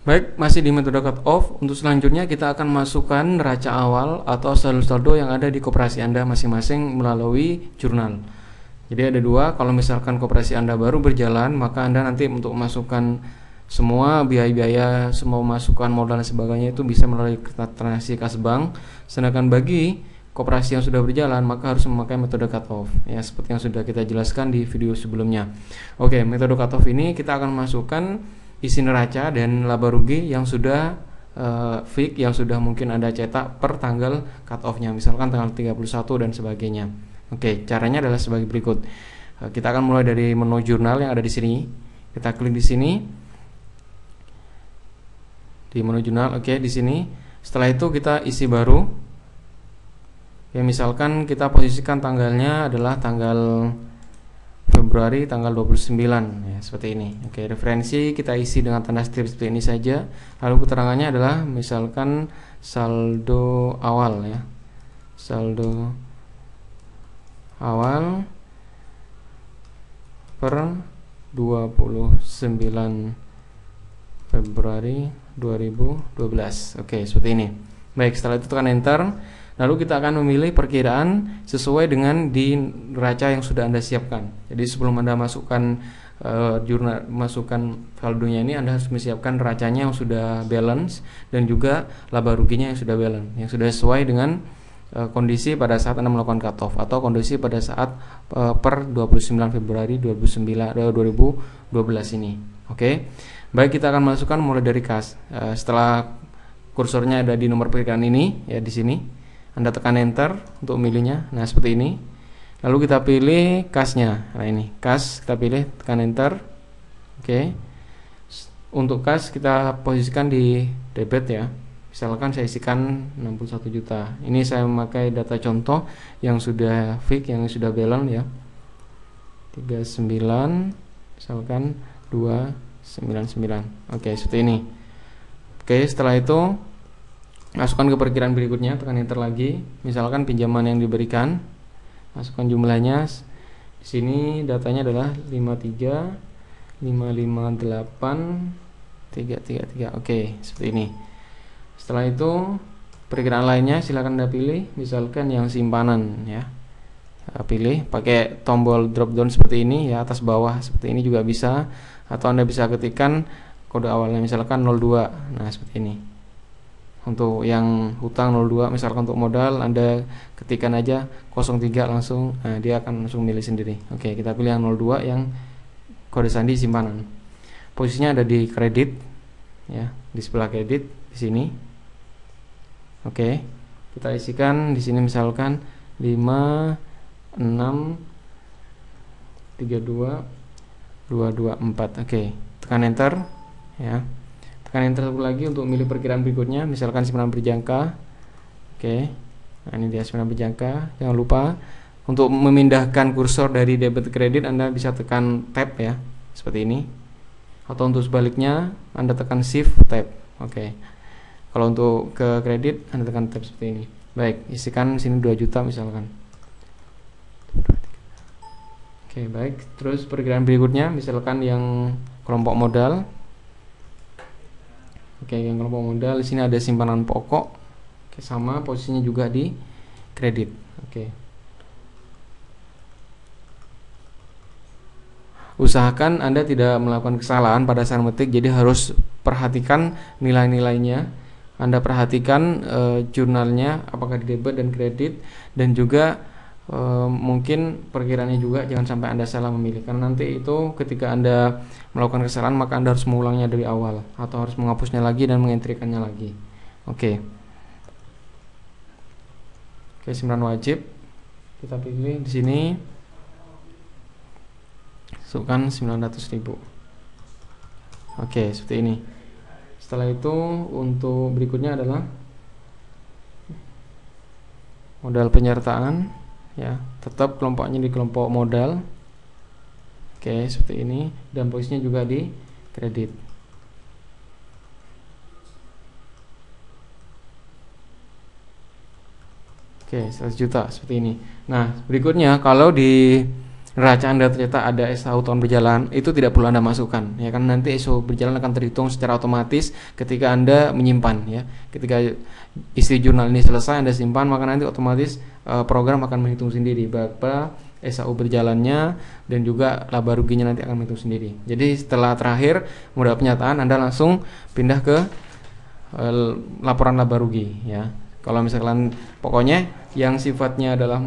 Baik, masih di metode cut off. Untuk selanjutnya kita akan masukkan neraca awal atau saldo-saldo yang ada di koperasi Anda masing-masing melalui jurnal. Jadi ada dua, kalau misalkan koperasi Anda baru berjalan, maka Anda nanti untuk masukkan semua biaya-biaya, semua masukan modal dan sebagainya itu bisa melalui transaksi kas bank. Sedangkan bagi koperasi yang sudah berjalan, maka harus memakai metode cut off, ya seperti yang sudah kita jelaskan di video sebelumnya. Oke, metode cut off ini kita akan masukkan isi neraca dan laba rugi yang sudah fix, yang sudah mungkin Anda cetak per tanggal cut off-nya, misalkan tanggal 31 dan sebagainya. Oke, caranya adalah sebagai berikut. Kita akan mulai dari menu jurnal yang ada di sini. Kita klik di sini. Di menu jurnal, oke, di sini. Setelah itu kita isi baru. Ya, misalkan kita posisikan tanggalnya adalah tanggal Februari tanggal 29, ya, seperti ini. Oke, referensi kita isi dengan tanda strip seperti ini saja. Lalu keterangannya adalah misalkan saldo awal, ya. Saldo awal per 29 Februari 2012. Oke, seperti ini. Baik, setelah itu tekan enter. Lalu kita akan memilih perkiraan sesuai dengan di neraca yang sudah Anda siapkan. Jadi sebelum Anda masukkan jurnal, masukkan saldonya ini, Anda harus menyiapkan neracanya yang sudah balance dan juga laba ruginya yang sudah balance, yang sudah sesuai dengan kondisi pada saat Anda melakukan cut off atau kondisi pada saat per 29 Februari 2012 ini. Oke. Baik, kita akan masukkan mulai dari kas. Setelah kursornya ada di nomor perkiraan ini, ya di sini. Anda tekan enter untuk memilihnya. Nah, seperti ini. Lalu kita pilih kasnya. Nah, ini kas, kita pilih, tekan enter. Oke. Untuk kas kita posisikan di debit, ya. Misalkan saya isikan 61 juta. Ini saya memakai data contoh yang sudah fix, yang sudah balance, ya. 39 misalkan 299. Oke, seperti ini. Oke, setelah itu masukkan ke perkiraan berikutnya, tekan enter lagi. Misalkan pinjaman yang diberikan, masukkan jumlahnya. Di sini datanya adalah 53 558 333. Oke, seperti ini. Setelah itu perkiraan lainnya silakan Anda pilih, misalkan yang simpanan, ya. Pilih pakai tombol drop down seperti ini, ya, atas bawah seperti ini juga bisa, atau Anda bisa ketikkan kode awalnya misalkan 02. Nah, seperti ini. Untuk yang hutang 02, misalkan untuk modal Anda ketikkan aja 03 langsung, nah, dia akan langsung milih sendiri. Oke, kita pilih yang 02 yang kode sandi simpanan. Posisinya ada di kredit, ya, di sebelah kredit di sini. Oke, kita isikan di sini misalkan 5 6 32 224. Oke, tekan enter, ya. Tekan enter satu lagi untuk milih perkiraan berikutnya, misalkan simpanan berjangka. Oke, nah ini dia simpanan berjangka. Jangan lupa untuk memindahkan kursor dari debit ke kredit Anda bisa tekan tab, ya, seperti ini. Atau untuk sebaliknya Anda tekan shift tab. Oke, kalau untuk ke kredit Anda tekan tab seperti ini. Baik, isikan sini 2 juta misalkan. Oke, baik. Terus perkiraan berikutnya misalkan yang kelompok modal. Oke, yang kelompok modal di sini ada simpanan pokok. Oke, sama posisinya juga di kredit. Oke. Usahakan Anda tidak melakukan kesalahan pada saat metik, jadi harus perhatikan nilai-nilainya. Anda perhatikan jurnalnya apakah di debit dan kredit, dan juga mungkin perkiraannya juga jangan sampai Anda salah memilih, karena nanti itu ketika Anda melakukan kesalahan maka Anda harus mengulangnya dari awal atau harus menghapusnya lagi dan mengentrikannya lagi. Oke, simpanan wajib kita pilih di sini, masukkan 900.000. Oke, seperti ini. Setelah itu untuk berikutnya adalah modal penyertaan, ya, tetap kelompoknya di kelompok modal. Oke, seperti ini, dan posisinya juga di kredit. Oke, 100 juta seperti ini. Nah, berikutnya kalau di neraca Anda ternyata ada SHU tahun berjalan, itu tidak perlu Anda masukkan, ya kan. Nanti SHU berjalan akan terhitung secara otomatis ketika Anda menyimpan, ya. Ketika isi jurnal ini selesai Anda simpan, maka nanti otomatis program akan menghitung sendiri berapa SHU berjalannya dan juga laba ruginya nanti akan menghitung sendiri. Jadi setelah terakhir modal penyataan, Anda langsung pindah ke laporan laba rugi, ya. Kalau misalkan pokoknya yang sifatnya adalah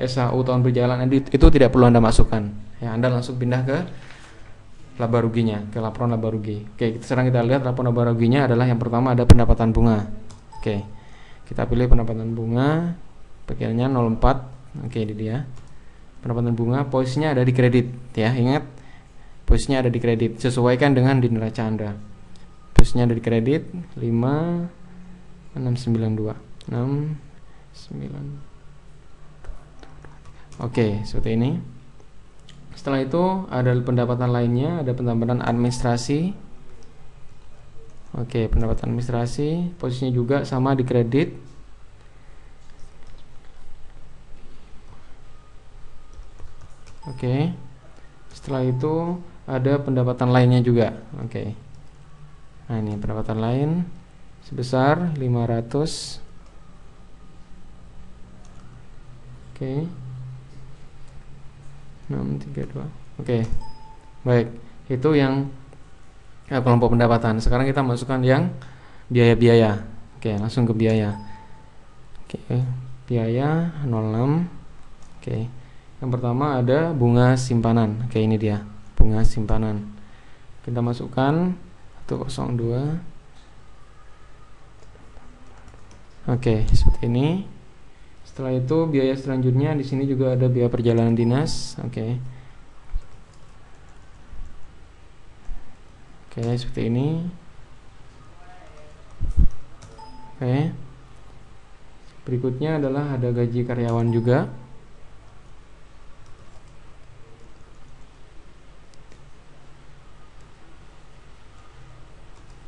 SHU tahun berjalan itu tidak perlu Anda masukkan, ya. Anda langsung pindah ke laba ruginya, ke laporan laba rugi. Oke, sekarang kita lihat laporan laba ruginya adalah yang pertama ada pendapatan bunga. Oke, kita pilih pendapatan bunga, bagiannya 04. Oke, ini dia pendapatan bunga, posisinya ada di kredit, ya. Ingat, posisinya ada di kredit, sesuaikan dengan di neraca Anda. Posisinya ada di kredit 5692 69. Oke, seperti ini. Setelah itu ada pendapatan lainnya, ada pendapatan administrasi. Oke, pendapatan administrasi, posisinya juga sama di kredit. Oke. Setelah itu ada pendapatan lainnya juga. Oke. Nah, ini pendapatan lain sebesar 500. Oke. 632. Oke. Baik, itu yang kelompok pendapatan. Sekarang kita masukkan yang biaya-biaya. Oke, langsung ke biaya. Oke, biaya 06. Oke. Yang pertama ada bunga simpanan. Oke, ini dia, bunga simpanan. Kita masukkan 102. Oke, seperti ini. Setelah itu biaya selanjutnya di sini juga ada biaya perjalanan dinas. Oke. Oke, seperti ini. Oke. Berikutnya adalah ada gaji karyawan juga.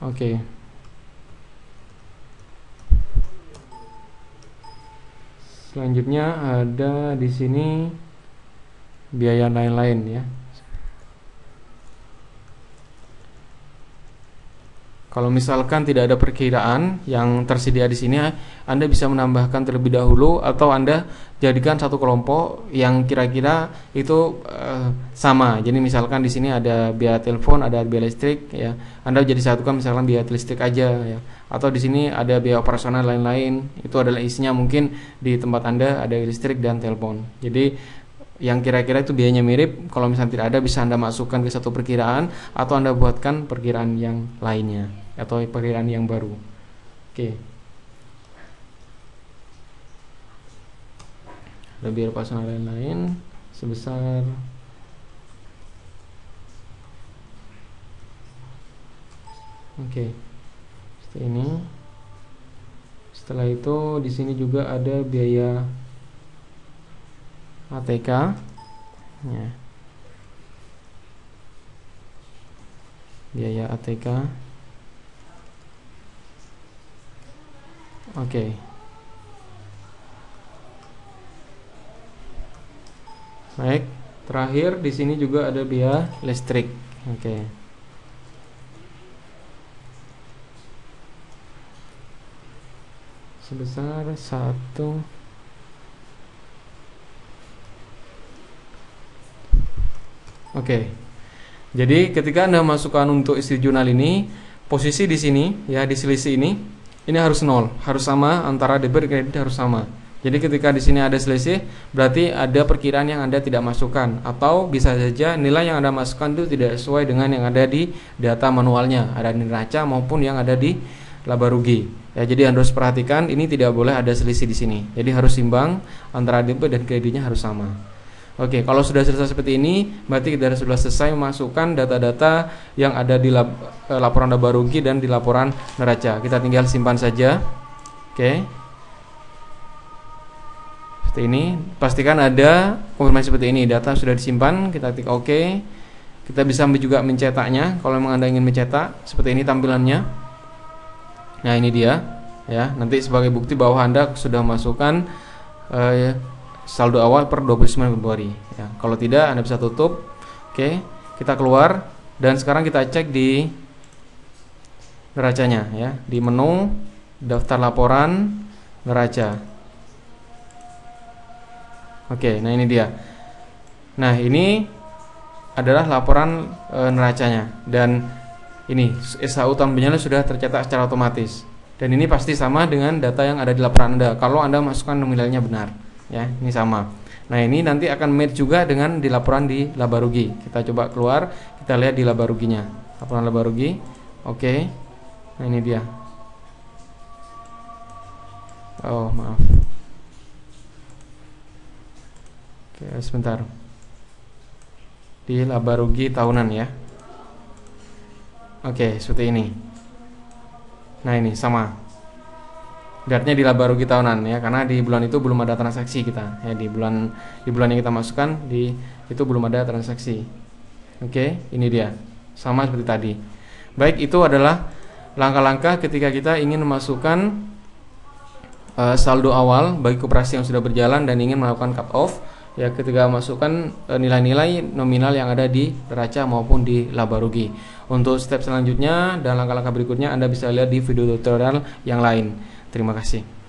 Oke. Selanjutnya ada di sini biaya lain-lain, ya. Kalau misalkan tidak ada perkiraan yang tersedia di sini, Anda bisa menambahkan terlebih dahulu atau Anda jadikan satu kelompok yang kira-kira itu sama. Jadi misalkan di sini ada biaya telepon, ada biaya listrik, ya. Anda jadi satukan misalkan biaya listrik aja, ya. Atau di sini ada biaya operasional lain-lain. Itu adalah isinya mungkin di tempat Anda ada listrik dan telepon. Jadi yang kira-kira itu biayanya mirip, kalau misalnya tidak ada bisa Anda masukkan ke satu perkiraan atau Anda buatkan perkiraan yang lainnya atau perkiraan yang baru. Oke. Ada biaya operasional lain-lain sebesar seperti ini. Setelah itu di sini juga ada biaya ATK, ya. Biaya ATK. Oke. Baik, terakhir di sini juga ada biaya listrik. Oke. Sebesar 1. Oke. Jadi ketika Anda masukkan untuk isi jurnal ini, posisi di sini, ya, di selisih ini harus 0, harus sama antara debit dan kredit, harus sama. Jadi ketika di sini ada selisih, berarti ada perkiraan yang Anda tidak masukkan, atau bisa saja nilai yang Anda masukkan itu tidak sesuai dengan yang ada di data manualnya, ada di neraca maupun yang ada di laba rugi. Ya, jadi Anda harus perhatikan ini tidak boleh ada selisih di sini. Jadi harus imbang antara debit dan kreditnya harus sama. Oke, kalau sudah selesai seperti ini, berarti kita sudah selesai memasukkan data-data yang ada di laporan laba rugi dan di laporan neraca. Kita tinggal simpan saja. Oke. Seperti ini. Pastikan ada konfirmasi seperti ini. Data sudah disimpan, kita klik OK. Kita bisa juga mencetaknya. Kalau memang Anda ingin mencetak, seperti ini tampilannya. Nah, ini dia, ya. Nanti sebagai bukti bahwa Anda sudah masukkan saldo awal per 29 Februari ya. Kalau tidak Anda bisa tutup. Oke, kita keluar dan sekarang kita cek di neracanya ya, di menu daftar laporan neraca. Oke, nah ini dia. Nah, ini adalah laporan neracanya dan ini SHU tahun berjalan sudah tercetak secara otomatis. Dan ini pasti sama dengan data yang ada di laporan Anda kalau Anda masukkan nominalnya benar ya, ini sama. Nah, ini nanti akan match juga dengan di laporan di laba rugi. Kita coba keluar, kita lihat di laba ruginya. Laporan laba rugi. Oke. Nah, ini dia. Oh, maaf. Oke, sebentar. Di laba rugi tahunan ya. Oke, seperti ini. Nah, ini sama. Lihatnya di laba rugi tahunan ya, karena di bulan itu belum ada transaksi kita. Ya, di bulan yang kita masukkan itu belum ada transaksi. Oke, ini dia. Sama seperti tadi. Baik, itu adalah langkah-langkah ketika kita ingin memasukkan saldo awal bagi koperasi yang sudah berjalan dan ingin melakukan cut off ya, ketika masukkan nilai-nilai nominal yang ada di neraca maupun di laba rugi. Untuk step selanjutnya dan langkah-langkah berikutnya Anda bisa lihat di video tutorial yang lain. Terima kasih.